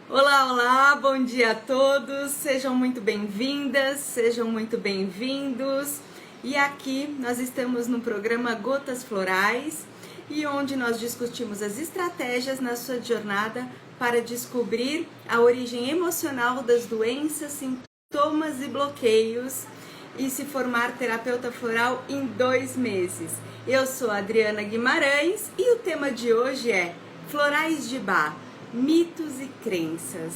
Olá, olá, bom dia a todos, sejam muito bem-vindas, sejam muito bem-vindos. E aqui nós estamos no programa Gotas Florais e onde nós discutimos as estratégias na sua jornada para descobrir a origem emocional das doenças, sintomas e bloqueios e se formar terapeuta floral em 2 meses. Eu sou a Adriana Guimarães e o tema de hoje é Florais de Bach, mitos e crenças.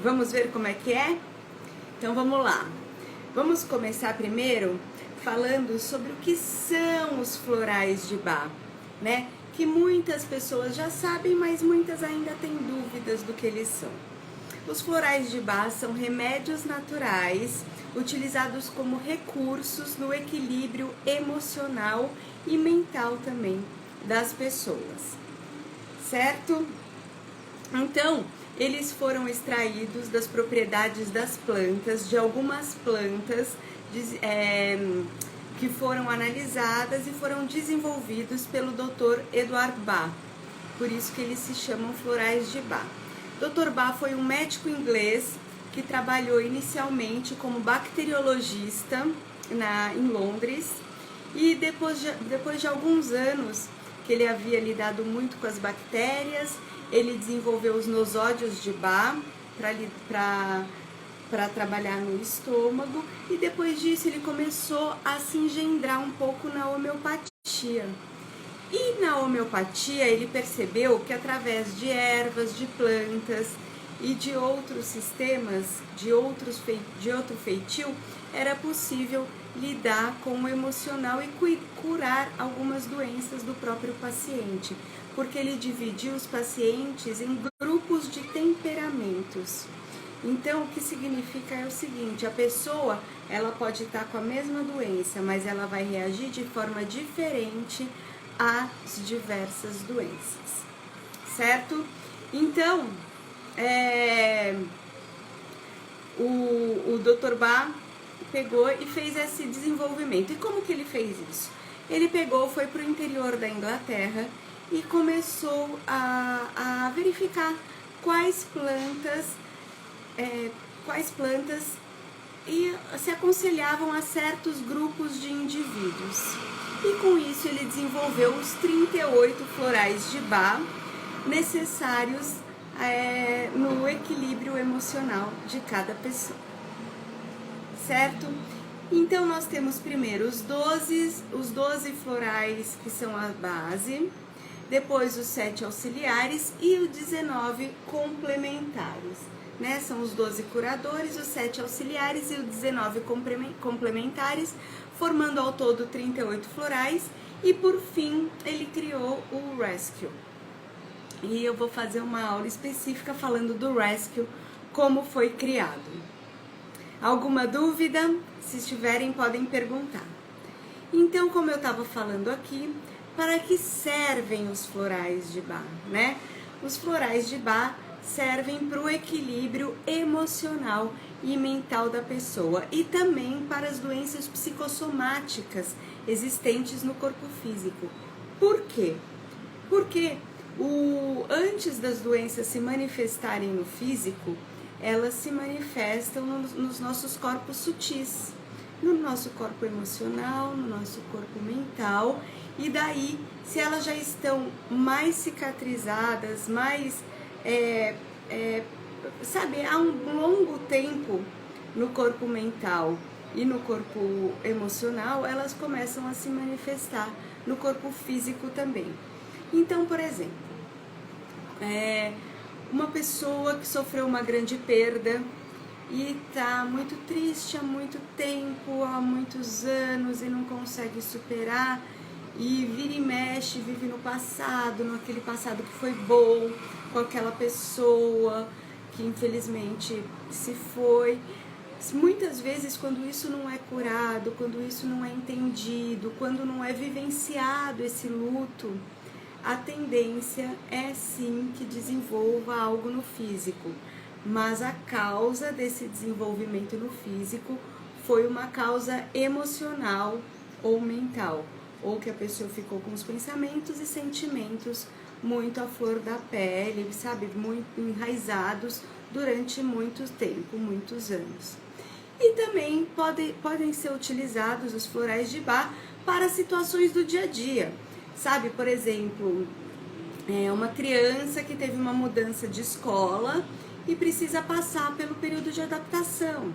Vamos ver como é que é? Então vamos lá. Vamos começar primeiro falando sobre o que são os florais de Bach, né? Que muitas pessoas já sabem, mas muitas ainda têm dúvidas do que eles são. Os florais de Bach são remédios naturais utilizados como recursos no equilíbrio emocional e mental também das pessoas, certo? Então, eles foram extraídos das propriedades das plantas, de algumas plantas que foram analisadas e foram desenvolvidos pelo Dr. Eduard Bach. Por isso que eles se chamam florais de Bach. Dr. Bach foi um médico inglês que trabalhou inicialmente como bacteriologista em Londres e depois de alguns anos que ele havia lidado muito com as bactérias, ele desenvolveu os nosódios de Bach para trabalhar no estômago e depois disso ele começou a se engendrar um pouco na homeopatia. E na homeopatia ele percebeu que através de ervas, de plantas e de outros sistemas, de outro feitio, era possível lidar com o emocional e curar algumas doenças do próprio paciente, porque ele dividiu os pacientes em grupos de temperamentos. Então, o que significa é o seguinte, a pessoa, ela pode estar com a mesma doença, mas ela vai reagir de forma diferente às diversas doenças, certo? Então, o Dr. Bach pegou e fez esse desenvolvimento. E como que ele fez isso? Ele foi para o interior da Inglaterra e começou a verificar quais plantas se aconselhavam a certos grupos de indivíduos. E com isso ele desenvolveu os 38 florais de Bach necessários no equilíbrio emocional de cada pessoa, certo? Então nós temos primeiro os 12 florais que são a base, depois os 7 auxiliares e os 19 complementares, né? São os 12 curadores, os 7 auxiliares e os 19 complementares, formando ao todo 38 florais e por fim ele criou o Rescue. E eu vou fazer uma aula específica falando do Rescue, como foi criado. Alguma dúvida? Se estiverem, podem perguntar. Então, como eu estava falando aqui, para que servem os florais de Bach, né? Os florais de Bach servem para o equilíbrio emocional e mental da pessoa e também para as doenças psicossomáticas existentes no corpo físico. Por quê? Porque antes das doenças se manifestarem no físico, elas se manifestam nos nossos corpos sutis, no nosso corpo emocional, no nosso corpo mental, e daí, se elas já estão mais cicatrizadas, mais, há um longo tempo no corpo mental e no corpo emocional, elas começam a se manifestar no corpo físico também. Então, por exemplo, uma pessoa que sofreu uma grande perda e está muito triste há muito tempo, há muitos anos e não consegue superar e vira e mexe, vive no passado, naquele passado que foi bom, com aquela pessoa que infelizmente se foi. Muitas vezes quando isso não é curado, quando isso não é entendido, quando não é vivenciado esse luto, a tendência é sim que desenvolva algo no físico, mas a causa desse desenvolvimento no físico foi uma causa emocional ou mental, ou que a pessoa ficou com os pensamentos e sentimentos muito à flor da pele, sabe, muito enraizados durante muito tempo, muitos anos. E também podem ser utilizados os florais de Bach para situações do dia a dia, sabe, por exemplo, uma criança que teve uma mudança de escola e precisa passar pelo período de adaptação.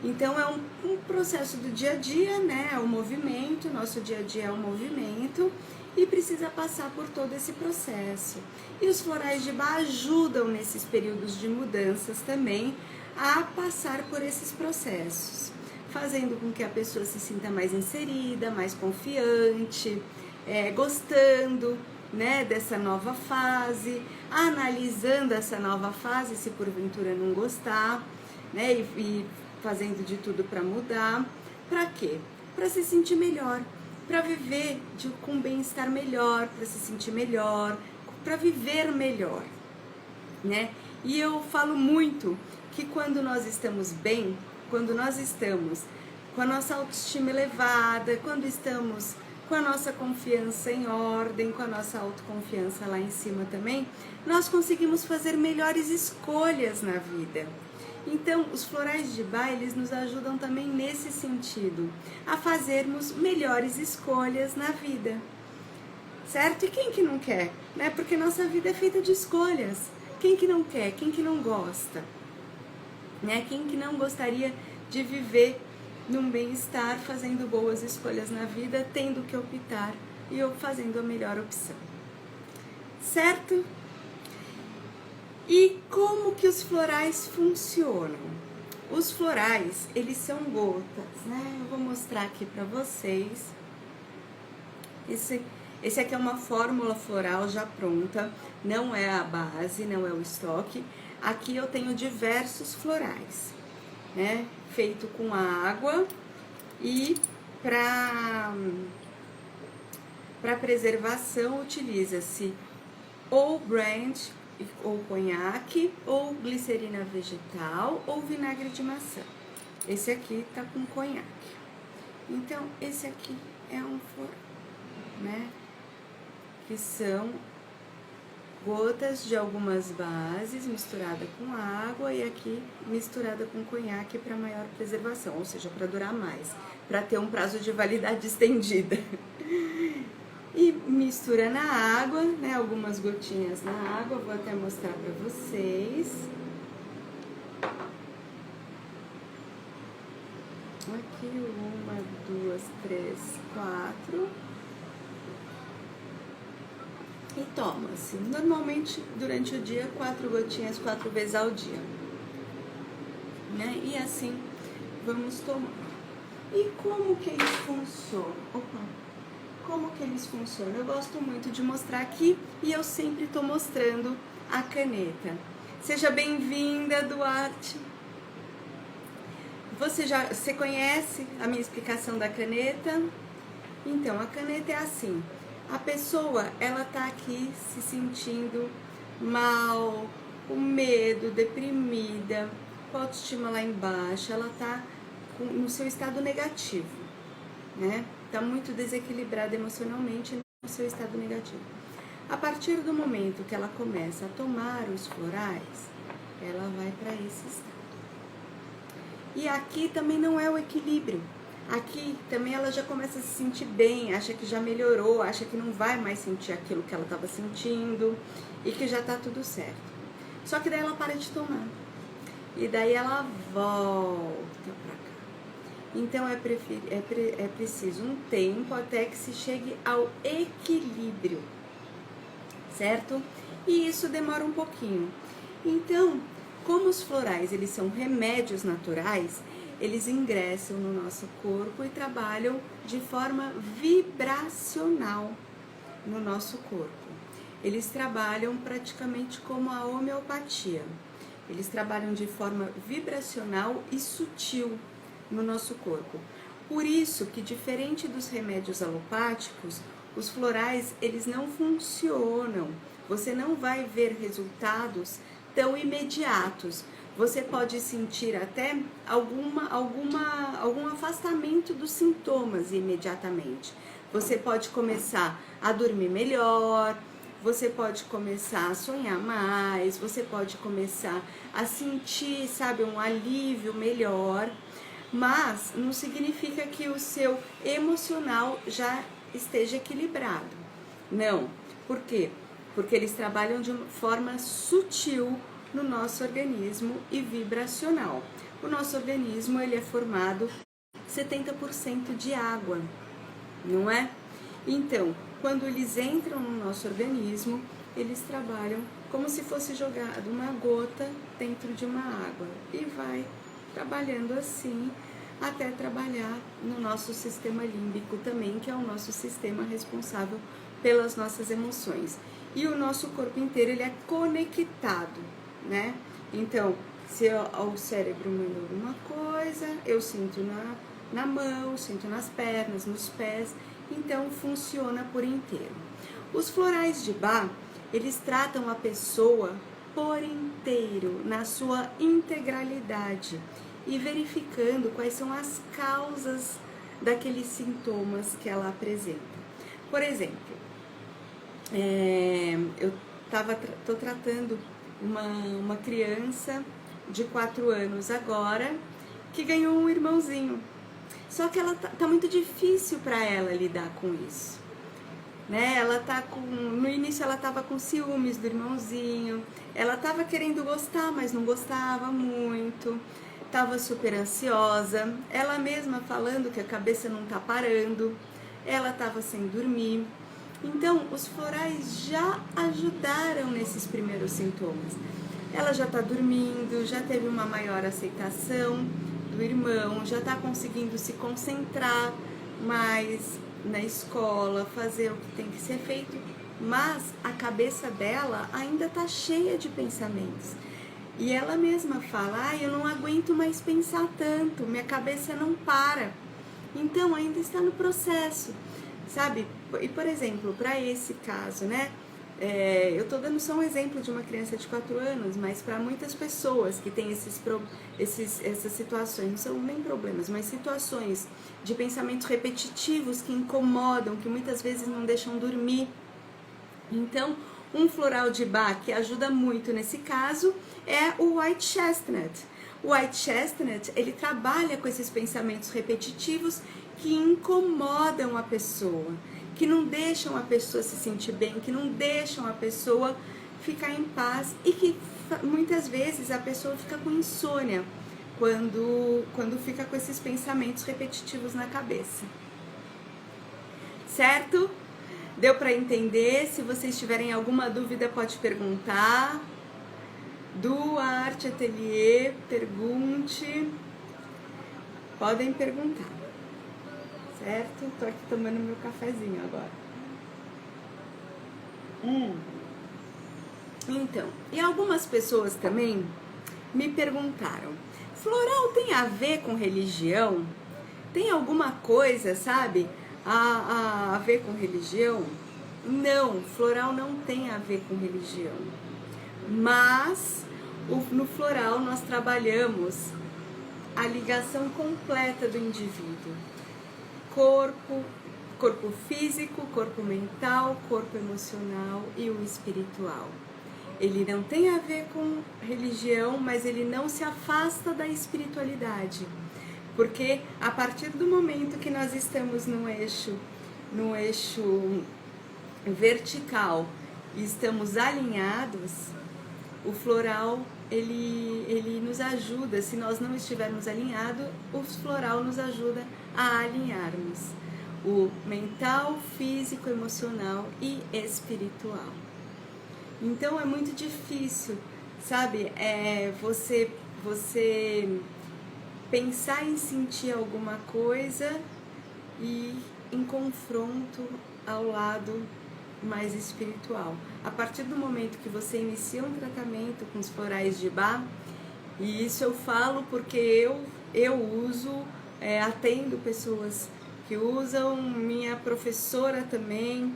Então é um processo do dia a dia, né? É o movimento, nosso dia a dia é o movimento e precisa passar por todo esse processo. E os florais de Bach ajudam nesses períodos de mudanças também a passar por esses processos, fazendo com que a pessoa se sinta mais inserida, mais confiante, gostando, né, dessa nova fase, analisando essa nova fase, se porventura não gostar, né, e fazendo de tudo para mudar. Para quê? Para se sentir melhor, para viver com bem-estar melhor, para se sentir melhor, para viver melhor, né? E eu falo muito que quando nós estamos bem, quando nós estamos com a nossa autoestima elevada, quando estamos com a nossa confiança em ordem, com a nossa autoconfiança lá em cima também, nós conseguimos fazer melhores escolhas na vida. Então, os florais de Bach, eles nos ajudam também nesse sentido, a fazermos melhores escolhas na vida, certo? E quem que não quer, né? Porque nossa vida é feita de escolhas. Quem que não quer? Quem que não gosta? Né? Quem que não gostaria de viver num bem-estar, fazendo boas escolhas na vida, tendo que optar e fazendo a melhor opção, certo? E como que os florais funcionam? Os florais, eles são gotas, né? Eu vou mostrar aqui para vocês. Esse aqui é uma fórmula floral já pronta, não é a base, não é o estoque. Aqui eu tenho diversos florais, né? Feito com água e para preservação utiliza-se ou brand, ou conhaque, ou glicerina vegetal, ou vinagre de maçã. Esse aqui tá com conhaque. Então, esse aqui é um floral, né? Que são gotas de algumas bases misturada com água e aqui misturada com conhaque para maior preservação, ou seja, para durar mais, para ter um prazo de validade estendida. E mistura na água, né, algumas gotinhas na água, vou até mostrar para vocês. Aqui, 1, 2, 3, 4. E toma-se, normalmente durante o dia, 4 gotinhas, 4 vezes ao dia, né? E assim vamos tomar. E como que eles funcionam? Como que eles funcionam? Eu gosto muito de mostrar aqui e eu sempre estou mostrando a caneta. Seja bem-vinda, Duarte. Você conhece a minha explicação da caneta? Então, a caneta é assim. A pessoa, ela tá aqui se sentindo mal, com medo, deprimida, com a autoestima lá embaixo, ela tá no seu estado negativo, né? Tá muito desequilibrada emocionalmente no seu estado negativo. A partir do momento que ela começa a tomar os florais, ela vai para esse estado. E aqui também não é o equilíbrio. Aqui também ela já começa a se sentir bem, acha que já melhorou, acha que não vai mais sentir aquilo que ela estava sentindo e que já tá tudo certo. Só que daí ela para de tomar. E daí ela volta pra cá. Então é preciso um tempo até que se chegue ao equilíbrio, certo? E isso demora um pouquinho. Então, como os florais eles são remédios naturais, eles ingressam no nosso corpo e trabalham de forma vibracional no nosso corpo. Eles trabalham praticamente como a homeopatia. Eles trabalham de forma vibracional e sutil no nosso corpo. Por isso que, diferente dos remédios alopáticos, os florais eles não funcionam. Você não vai ver resultados tão imediatos. Você pode sentir até algum afastamento dos sintomas imediatamente. Você pode começar a dormir melhor, você pode começar a sonhar mais, você pode começar a sentir, sabe, um alívio melhor, mas não significa que o seu emocional já esteja equilibrado. Não. Por quê? Porque eles trabalham de uma forma sutil no nosso organismo e vibracional. O nosso organismo ele é formado 70% de água, não é? Então, quando eles entram no nosso organismo, eles trabalham como se fosse jogado uma gota dentro de uma água e vai trabalhando assim até trabalhar no nosso sistema límbico também, que é o nosso sistema responsável pelas nossas emoções. E o nosso corpo inteiro ele é conectado, né? Então, se o cérebro mandou alguma coisa, eu sinto na mão, sinto nas pernas, nos pés, então funciona por inteiro. Os florais de Bach, eles tratam a pessoa por inteiro, na sua integralidade, e verificando quais são as causas daqueles sintomas que ela apresenta. Por exemplo, eu tô tratando uma criança de 4 anos agora que ganhou um irmãozinho. Só que ela tá muito difícil para ela lidar com isso, né? Ela tá no início ela tava com ciúmes do irmãozinho, ela tava querendo gostar, mas não gostava muito, tava super ansiosa, ela mesma falando que a cabeça não tá parando, ela tava sem dormir. Então, os florais já ajudaram nesses primeiros sintomas. Ela já tá dormindo, já teve uma maior aceitação do irmão, já tá conseguindo se concentrar mais na escola, fazer o que tem que ser feito, mas a cabeça dela ainda tá cheia de pensamentos. E ela mesma fala, eu não aguento mais pensar tanto, minha cabeça não para. Então, ainda está no processo, sabe? E, por exemplo, para esse caso, né? Eu tô dando só um exemplo de uma criança de 4 anos, mas para muitas pessoas que têm essas situações, não são nem problemas, mas situações de pensamentos repetitivos que incomodam, que muitas vezes não deixam dormir. Então, um floral de Bach que ajuda muito nesse caso é o White Chestnut. O White Chestnut, ele trabalha com esses pensamentos repetitivos que incomodam a pessoa, que não deixam a pessoa se sentir bem, que não deixam a pessoa ficar em paz e que muitas vezes a pessoa fica com insônia quando fica com esses pensamentos repetitivos na cabeça. Certo? Deu para entender? Se vocês tiverem alguma dúvida, pode perguntar. Duarte Atelier, pergunte. Podem perguntar. Certo? Tô aqui tomando meu cafezinho agora. Então, e algumas pessoas também me perguntaram, floral tem a ver com religião? Tem alguma coisa, sabe, a ver com religião? Não, floral não tem a ver com religião. Mas no floral nós trabalhamos a ligação completa do indivíduo. Corpo físico, corpo mental, corpo emocional e o espiritual. Ele não tem a ver com religião, mas ele não se afasta da espiritualidade. Porque a partir do momento que nós estamos no eixo vertical e estamos alinhados, o floral ele nos ajuda. Se nós não estivermos alinhados, o floral nos ajuda a alinharmos o mental, físico, emocional e espiritual. Então é muito difícil, sabe, você pensar em sentir alguma coisa e em confronto ao lado mais espiritual. A partir do momento que você inicia um tratamento com os florais de Bach, e isso eu falo porque eu uso, atendo pessoas que usam, minha professora também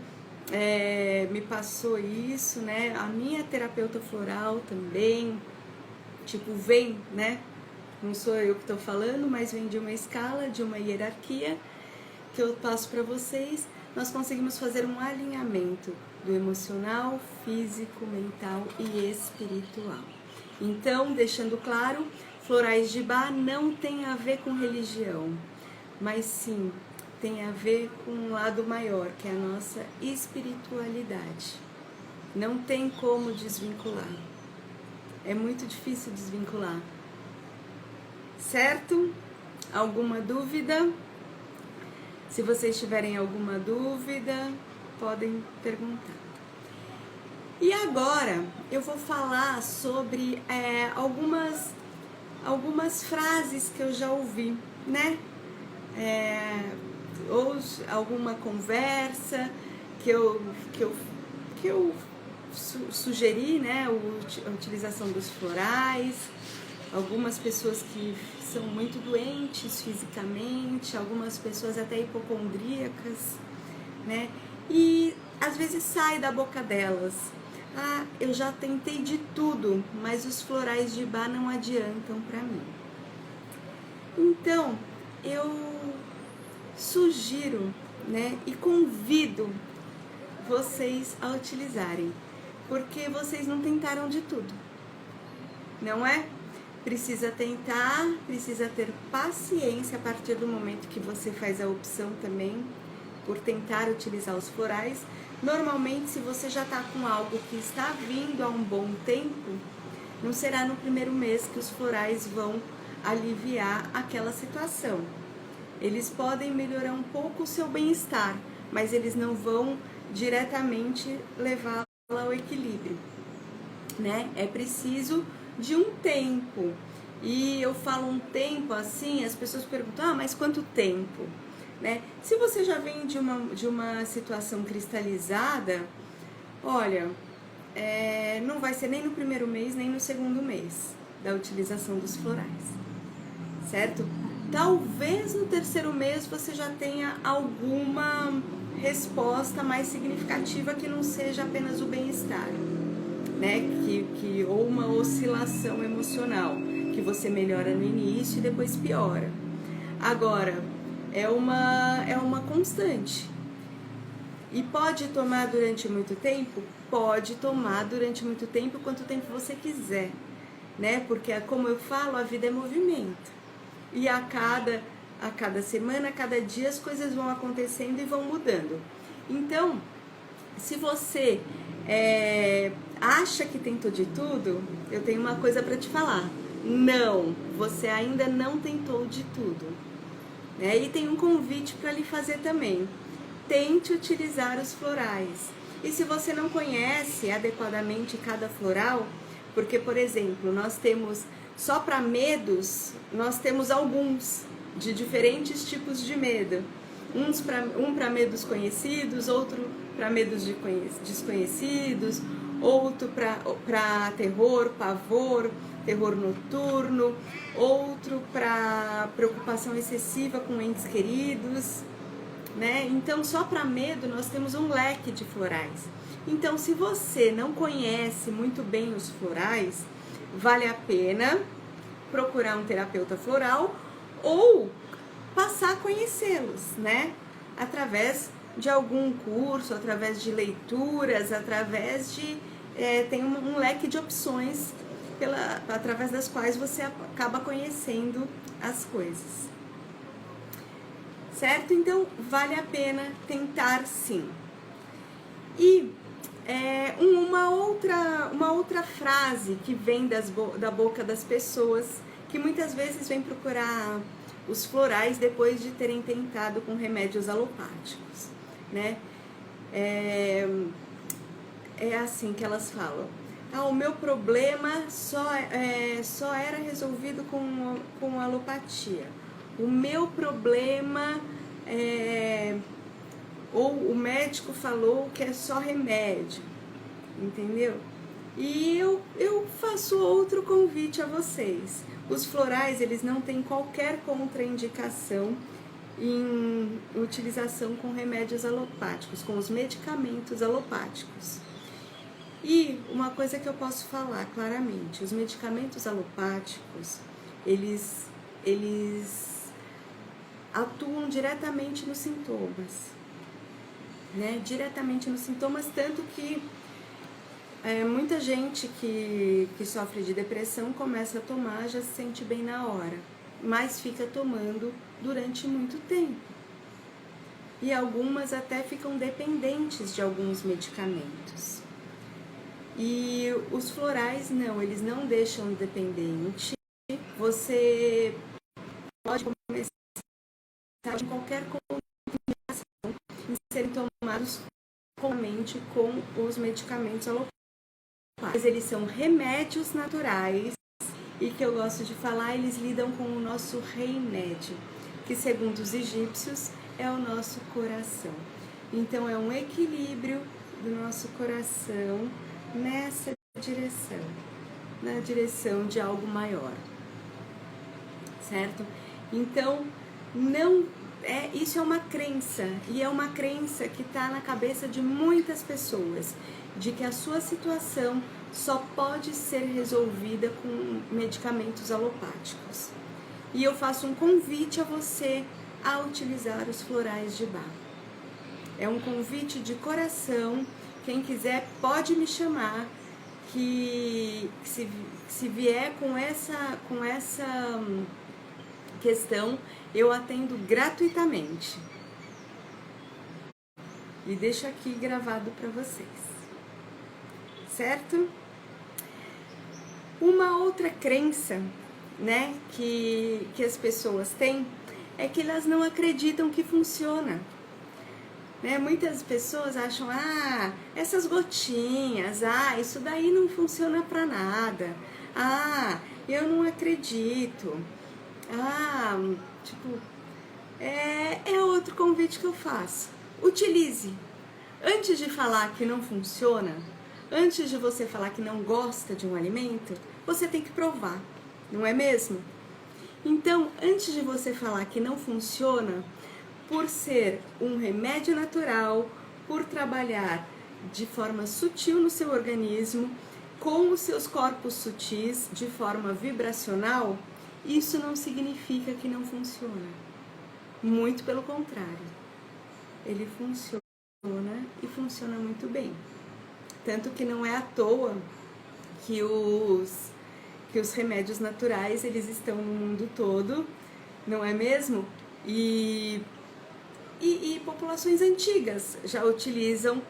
me passou isso, né? A minha terapeuta floral também, vem, né? Não sou eu que estou falando, mas vem de uma escala, de uma hierarquia que eu passo para vocês. Nós conseguimos fazer um alinhamento do emocional, físico, mental e espiritual. Então, deixando claro, florais de Bach não tem a ver com religião, mas sim tem a ver com um lado maior, que é a nossa espiritualidade. Não tem como desvincular. É muito difícil desvincular. Certo? Alguma dúvida? Se vocês tiverem alguma dúvida, podem perguntar. E agora eu vou falar sobre algumas frases que eu já ouvi, né? Ou alguma conversa que eu sugeri, né? A utilização dos florais, algumas pessoas que são muito doentes fisicamente, algumas pessoas até hipocondríacas, né? E às vezes sai da boca delas: ah, eu já tentei de tudo, mas os florais de Bach não adiantam para mim. Então, eu sugiro, né, e convido vocês a utilizarem, porque vocês não tentaram de tudo, não é? Precisa tentar, precisa ter paciência a partir do momento que você faz a opção também por tentar utilizar os florais. Normalmente, se você já está com algo que está vindo há um bom tempo, não será no primeiro mês que os florais vão aliviar aquela situação. Eles podem melhorar um pouco o seu bem-estar, mas eles não vão diretamente levá-la ao equilíbrio, né? É preciso de um tempo. E eu falo um tempo assim, as pessoas perguntam: ah, mas quanto tempo? Né? Se você já vem de uma situação cristalizada, olha, não vai ser nem no primeiro mês, nem no segundo mês da utilização dos florais, certo? Talvez no terceiro mês você já tenha alguma resposta mais significativa que não seja apenas o bem-estar, né? Ou uma oscilação emocional, que você melhora no início e depois piora. Agora, é uma constante. E pode tomar durante muito tempo? Pode tomar durante muito tempo, quanto tempo você quiser, né? Porque, como eu falo, a vida é movimento. E a cada semana, a cada dia, as coisas vão acontecendo e vão mudando. Então, se você acha que tentou de tudo, eu tenho uma coisa para te falar. Não, você ainda não tentou de tudo. E tem um convite para lhe fazer também. Tente utilizar os florais. E se você não conhece adequadamente cada floral, porque, por exemplo, nós temos, só para medos, nós temos alguns de diferentes tipos de medo. Um para medos conhecidos, outro para medos desconhecidos, outro para terror, pavor, terror noturno, outro para preocupação excessiva com entes queridos, né? Então, só para medo nós temos um leque de florais. Então, se você não conhece muito bem os florais, vale a pena procurar um terapeuta floral ou passar a conhecê-los, né? Através de algum curso, através de leituras, através de... tem um leque de opções através das quais você acaba conhecendo as coisas. Certo? Então, vale a pena tentar sim. E uma outra frase que vem da boca das pessoas, que muitas vezes vem procurar os florais depois de terem tentado com remédios alopáticos, né? É assim que elas falam: ah, o meu problema só era resolvido com alopatia. O meu problema ou o médico falou que é só remédio, entendeu? E eu faço outro convite a vocês. Os florais, eles não têm qualquer contraindicação em utilização com remédios alopáticos, com os medicamentos alopáticos. E uma coisa que eu posso falar claramente: os medicamentos alopáticos, eles atuam diretamente nos sintomas. né, diretamente nos sintomas, tanto que muita gente que sofre de depressão começa a tomar, já se sente bem na hora, mas fica tomando durante muito tempo. E algumas até ficam dependentes de alguns medicamentos. E os florais não, eles não deixam dependente. Você pode começar com qualquer combinação em serem tomados comamente com os medicamentos alopáticos. Mas eles são remédios naturais e que eu gosto de falar, eles lidam com o nosso remédio, que segundo os egípcios é o nosso coração. Então é um equilíbrio do nosso coração nessa direção, na direção de algo maior, certo? Então isso é uma crença, e é uma crença que está na cabeça de muitas pessoas, de que a sua situação só pode ser resolvida com medicamentos alopáticos. E eu faço um convite a você a utilizar os florais de Bach. É um convite de coração. Quem quiser pode me chamar, que se vier com essa questão, eu atendo gratuitamente. E deixo aqui gravado para vocês, certo? Uma outra crença, né, que as pessoas têm é que elas não acreditam que funciona. Né? Muitas pessoas acham, essas gotinhas, isso daí não funciona para nada. Eu não acredito. É outro convite que eu faço. Utilize. Antes de falar que não funciona, antes de você falar que não gosta de um alimento, você tem que provar, não é mesmo? Então, antes de você falar que não funciona, por ser um remédio natural, por trabalhar de forma sutil no seu organismo, com os seus corpos sutis, de forma vibracional, isso não significa que não funciona. Muito pelo contrário. Ele funciona e funciona muito bem. Tanto que não é à toa que os remédios naturais, eles estão no mundo todo, não é mesmo? E populações antigas já utilizam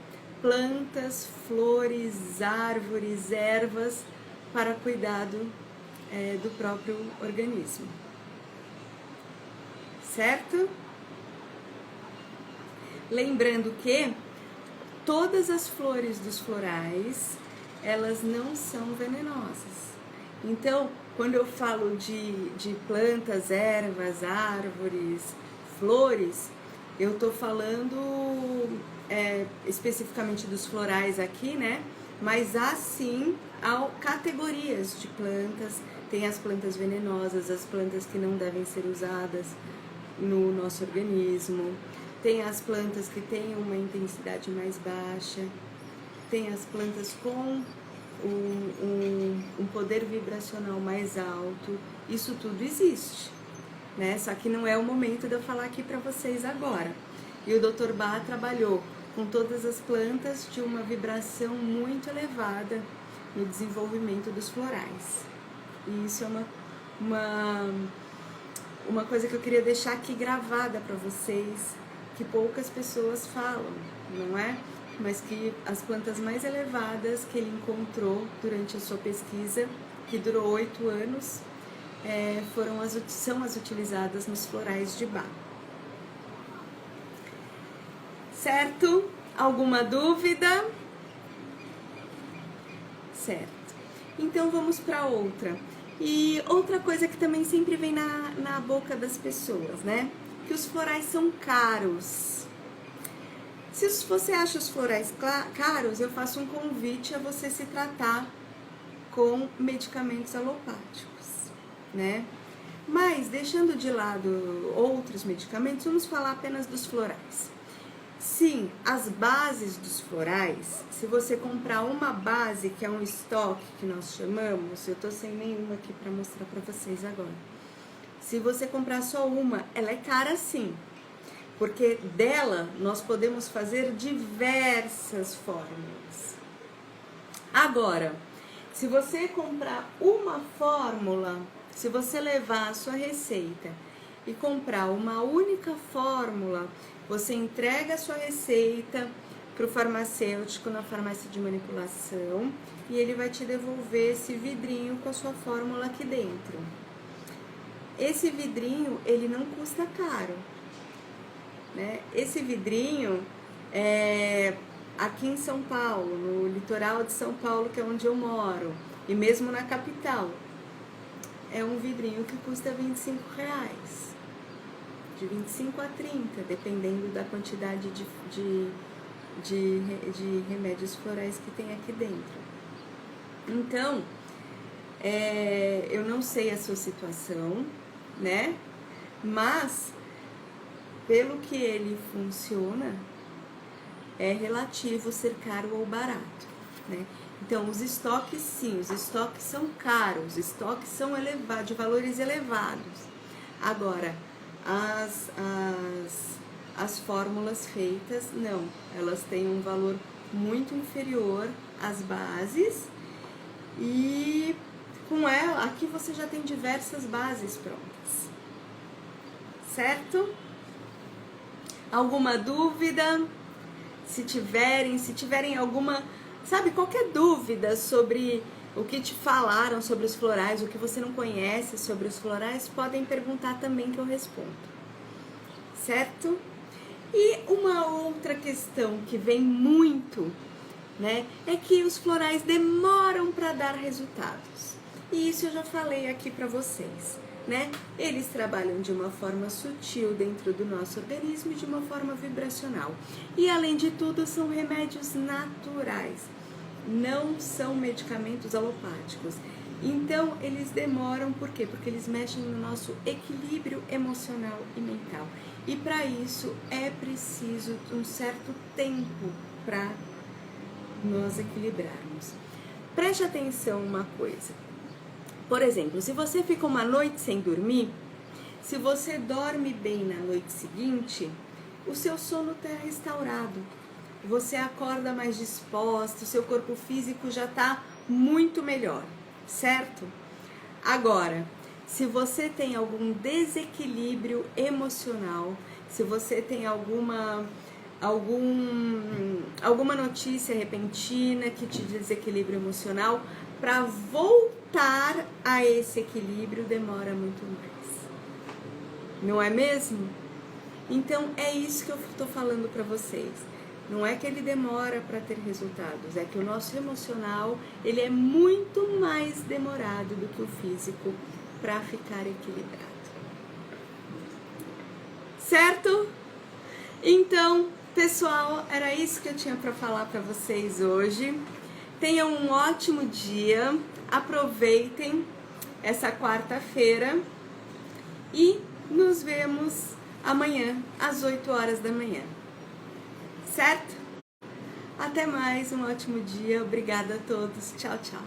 plantas, flores, árvores, ervas para cuidado do próprio organismo. Certo? Lembrando que todas as flores dos florais, elas não são venenosas. Então, quando eu falo de plantas, ervas, árvores, flores, eu tô falando especificamente dos florais aqui, né? Mas há sim categorias de plantas. Tem as plantas venenosas, as plantas que não devem ser usadas no nosso organismo. Tem as plantas que têm uma intensidade mais baixa. Tem as plantas com um poder vibracional mais alto. Isso tudo existe, né? Só que não é o momento de eu falar aqui para vocês agora. E o Dr. Bach trabalhou com todas as plantas de uma vibração muito elevada no desenvolvimento dos florais. E isso é uma coisa que eu queria deixar aqui gravada para vocês, que poucas pessoas falam, não é? Mas que as plantas mais elevadas que ele encontrou durante a sua pesquisa, que durou 8 anos, são as utilizadas nos florais de Bach. Certo? Alguma dúvida? Certo. Então vamos para outra. E outra coisa que também sempre vem na boca das pessoas, né? Que os florais são caros. Se você acha os florais caros, eu faço um convite a você se tratar com medicamentos alopáticos, né? Mas, deixando de lado outros medicamentos, vamos falar apenas dos florais. Sim, as bases dos florais, se você comprar uma base, que é um estoque que nós chamamos, eu tô sem nenhuma aqui para mostrar para vocês agora. Se você comprar só uma, ela é cara sim. porque dela nós podemos fazer diversas fórmulas. Agora, se você comprar uma fórmula, se você levar a sua receita e comprar uma única fórmula, você entrega a sua receita para o farmacêutico na farmácia de manipulação e ele vai te devolver esse vidrinho com a sua fórmula aqui dentro. Esse vidrinho, ele não custa caro, né? Esse vidrinho aqui em São Paulo, no litoral de São Paulo, que é onde eu moro, e mesmo na capital, é um vidrinho que custa R$25, de 25 a 30, dependendo da quantidade de remédios florais que tem aqui dentro. Então, eu não sei a sua situação, né? Mas, pelo que ele funciona, é relativo ser caro ou barato, né? Então, os estoques, sim, os estoques são caros, os estoques são elevados, de valores elevados. Agora, as fórmulas feitas, não, elas têm um valor muito inferior às bases e com ela, aqui você já tem diversas bases prontas, certo? Alguma dúvida? Se tiverem alguma, sabe, qualquer dúvida sobre o que te falaram sobre os florais, o que você não conhece sobre os florais, podem perguntar também que eu respondo, certo? E uma outra questão que vem muito, né, é que os florais demoram para dar resultados. E isso eu já falei aqui para vocês, né? Eles trabalham de uma forma sutil dentro do nosso organismo e de uma forma vibracional. E além de tudo, são remédios naturais, não são medicamentos alopáticos. Então, eles demoram, por quê? Porque eles mexem no nosso equilíbrio emocional e mental. E para isso é preciso um certo tempo para nós equilibrarmos. Preste atenção uma coisa. Por exemplo, se você fica uma noite sem dormir, se você dorme bem na noite seguinte, o seu sono está restaurado. Você acorda mais disposto, o seu corpo físico já está muito melhor, certo? Agora, se você tem algum desequilíbrio emocional, se você tem alguma notícia repentina que te desequilibra emocional, para voltar a esse equilíbrio demora muito mais. Não é mesmo? Então é isso que eu estou falando para vocês. Não é que ele demora para ter resultados, é que o nosso emocional ele é muito mais demorado do que o físico para ficar equilibrado. Certo? Então, pessoal, era isso que eu tinha para falar para vocês hoje. Tenham um ótimo dia, aproveitem essa quarta-feira e nos vemos amanhã às 8 horas da manhã. Certo? Até mais, um ótimo dia, obrigada a todos, tchau, tchau.